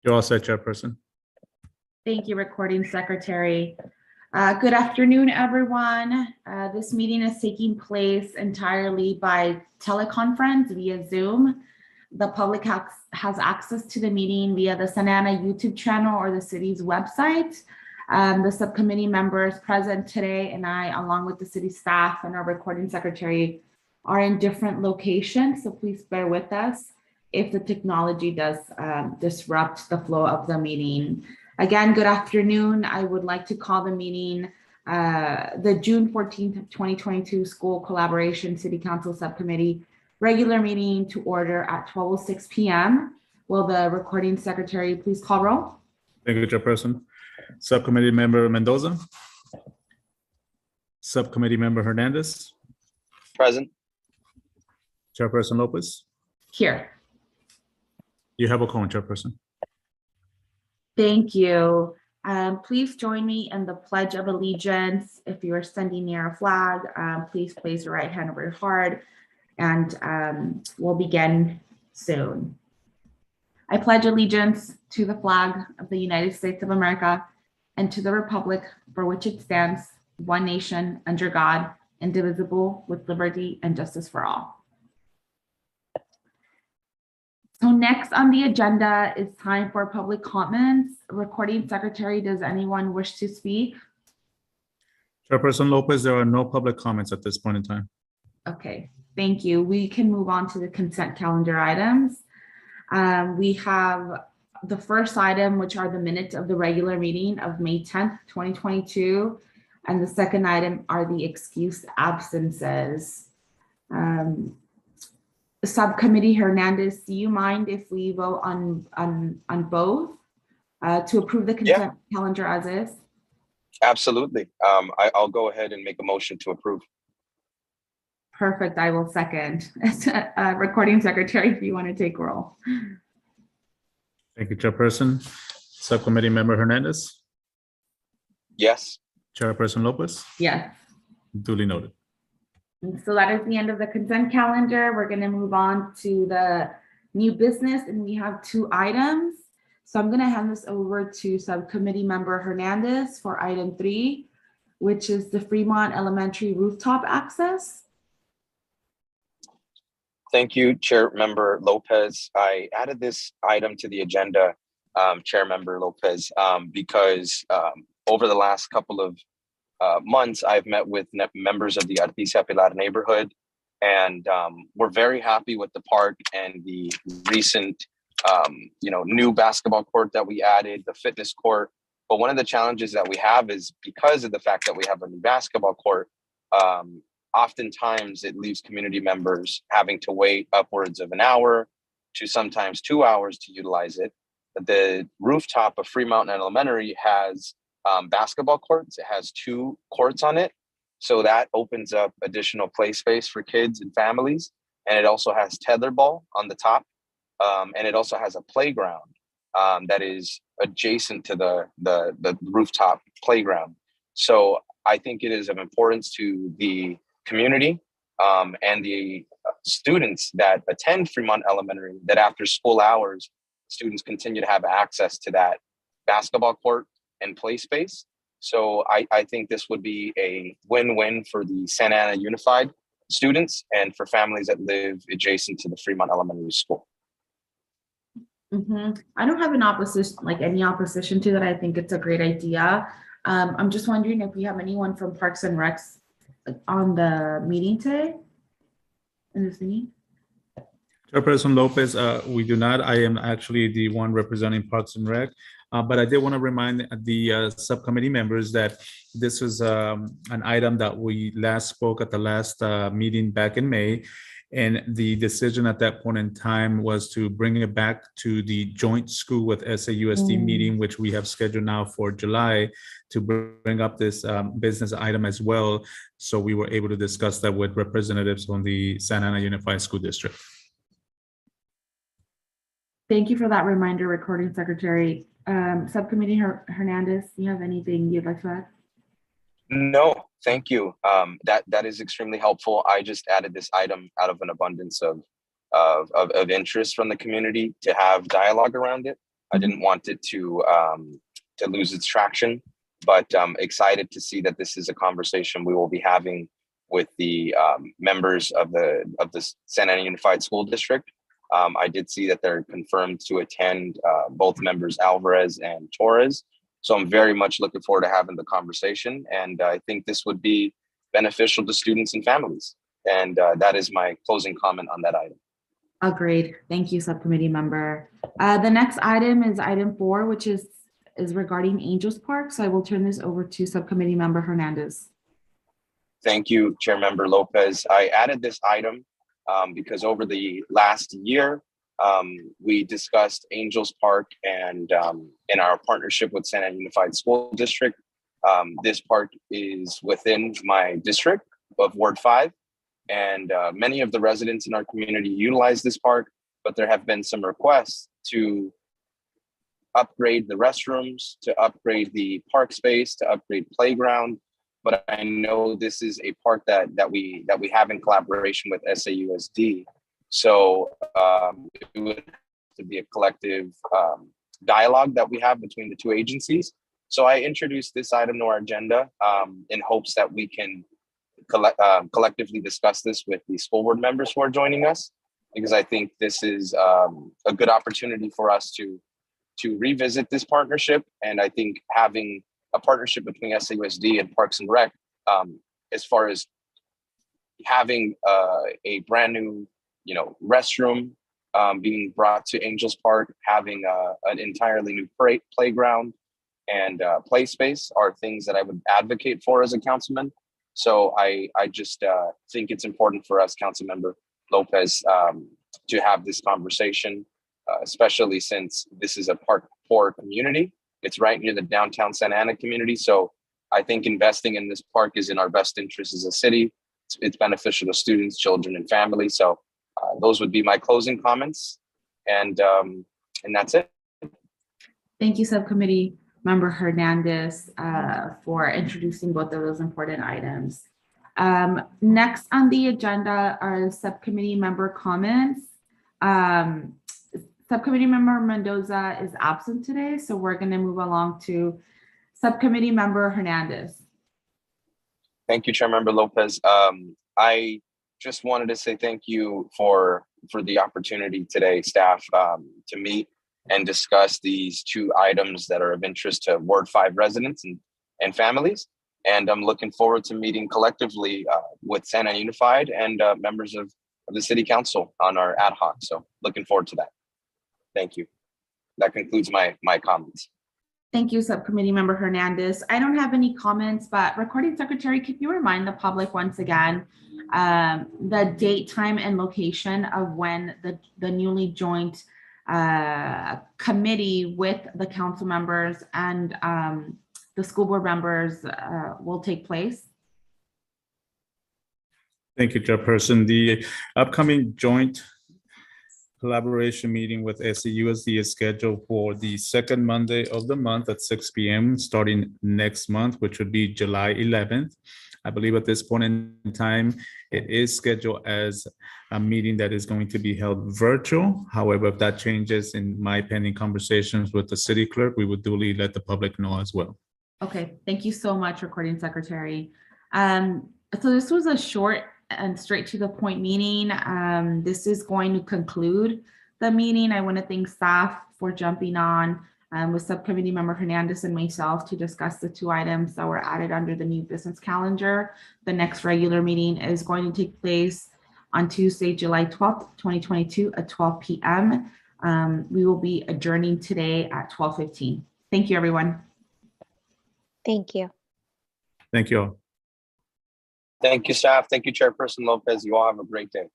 You're all set, Chairperson. Thank you, Recording Secretary. Good afternoon, everyone. This meeting is taking place entirely by teleconference via Zoom. The public has access to the meeting via the Santa Ana YouTube channel or the city's website. The subcommittee members present today and I, along with the city staff and our recording secretary, are in different locations, so please bear with us if the technology does disrupt the flow of the meeting. Again, good afternoon. I would like to call the meeting the June 14th, 2022 School Collaboration City Council Subcommittee regular meeting to order at 12:06 p.m. Will the recording secretary please call roll? Thank you, Chairperson. Subcommittee Member Mendoza. Subcommittee Member Hernandez. Present. Chairperson Lopez. Here. You have a call, Chairperson. Thank you. Please join me in the Pledge of Allegiance. If you are standing near a flag, please place your right hand over your heart, and we'll begin soon. I pledge allegiance to the flag of the United States of America and to the republic for which it stands, one nation, under God, indivisible, with liberty and justice for all. So next on the agenda is time for public comments. Recording Secretary, does anyone wish to speak? Chairperson Lopez, there are no public comments at this point in time. Okay, thank you. We can move on to the consent calendar items. We have the first item, which are the minutes of the regular meeting of May 10th, 2022. And the second item are the excused absences. Subcommittee Hernandez, do you mind if we vote on both to approve the consent calendar as is? Absolutely. I'll go ahead and make a motion to approve. Perfect. I will second. Recording Secretary, if you want to take roll. Thank you, Chairperson. Subcommittee Member Hernandez. Yes. Chairperson Lopez. Yes. Duly noted. So that is the end of the consent calendar. We're going to move on to the new business, and we have two items. So I'm going to hand this over to Subcommittee Member Hernandez for item 3, which is the Fremont Elementary rooftop access. Thank you, Chair Member Lopez. I added this item to the agenda, Chair Member Lopez, because over the last couple of months, I've met with members of the Artesia Pilar neighborhood, and we're very happy with the park and the recent, new basketball court that we added, the fitness court. But one of the challenges that we have is because of the fact that we have a new basketball court, oftentimes it leaves community members having to wait upwards of an hour to sometimes 2 hours to utilize it. The rooftop of Fremont Elementary has basketball courts. It has 2 courts on it. So that opens up additional play space for kids and families. And it also has tetherball on the top. And it also has a playground that is adjacent to the rooftop playground. So I think it is of importance to the community and the students that attend Fremont Elementary that after school hours, students continue to have access to that basketball court and play space. So I think this would be a win-win for the Santa Ana Unified students and for families that live adjacent to the Fremont Elementary School. I don't have any opposition to that. I think it's a great idea. I'm just wondering if we have anyone from Parks and Recs on the meeting today. In this meeting? Chairperson Lopez, we do not. I am actually the one representing Parks and Rec. But I did want to remind the subcommittee members that this was an item that we last spoke at the last meeting back in May. And the decision at that point in time was to bring it back to the joint school with SAUSD meeting, which we have scheduled now for July, to bring up this business item as well. So we were able to discuss that with representatives on the Santa Ana Unified School District. Thank you for that reminder, Recording Secretary. Subcommittee Hernandez, do you have anything you'd like to add? No, thank you. That is extremely helpful. I just added this item out of an abundance of interest from the community to have dialogue around it. I didn't want it to lose its traction, but excited to see that this is a conversation we will be having with the members of the Santa Ana Unified School District. I did see that they're confirmed to attend, both members Alvarez and Torres. So I'm very much looking forward to having the conversation. And I think this would be beneficial to students and families. And that is my closing comment on that item. Agreed. Thank you, subcommittee member. The next item is item 4, which is regarding Angels Park. So I will turn this over to subcommittee member Hernandez. Thank you, Chair Member Lopez. I added this item because over the last year, we discussed Angels Park and in our partnership with Santa Ana Unified School District. This park is within my district of Ward 5, and many of the residents in our community utilize this park, but there have been some requests to upgrade the restrooms, to upgrade the park space, to upgrade playground. But I know this is a park that we have in collaboration with SAUSD. So it would have to be a collective dialogue that we have between the two agencies. So I introduced this item to our agenda in hopes that we can collectively discuss this with the school board members who are joining us, because I think this is a good opportunity for us to revisit this partnership. And I think having a partnership between SAUSD and Parks and Rec, as far as having a brand new, restroom being brought to Angels Park, having an entirely new playground and play space are things that I would advocate for as a councilman. So I just think it's important for us, Councilmember Lopez, to have this conversation, especially since this is a park poor community. It's right near the downtown Santa Ana community. So I think investing in this park is in our best interest as a city. It's beneficial to students, children, and families. So those would be my closing comments. And that's it. Thank you, subcommittee member Hernandez, for introducing both of those important items. Next on the agenda are subcommittee member comments. Subcommittee member Mendoza is absent today, so we're going to move along to subcommittee member Hernandez. Thank you, Chair Member Lopez. I just wanted to say thank you for the opportunity today, staff, to meet and discuss these two items that are of interest to Ward 5 residents and families. And I'm looking forward to meeting collectively with Santa Ana Unified and members of the City Council on our ad hoc. So looking forward to that. Thank you. That concludes my comments. Thank you, subcommittee member Hernandez. I don't have any comments, but recording secretary, could you remind the public once again the date, time, and location of when the newly joined committee with the council members and the school board members will take place? Thank you, Chairperson. The upcoming joint collaboration meeting with SAUSD is scheduled for the second Monday of the month at 6 p.m. starting next month, which would be July 11th. I believe at this point in time, it is scheduled as a meeting that is going to be held virtual. However, if that changes in my pending conversations with the city clerk, we would duly let the public know as well. Okay, thank you so much, recording secretary. So this was a short and straight to the point meeting. This is going to conclude the meeting. I want to thank staff for jumping on with subcommittee member Hernandez and myself to discuss the two items that were added under the new business calendar. The next regular meeting is going to take place on Tuesday, July 12th, 2022 at 12 p.m. We will be adjourning today at 12:15. Thank you, everyone. Thank you. Thank you all. Thank you, staff. Thank you, Chairperson Lopez. You all have a great day.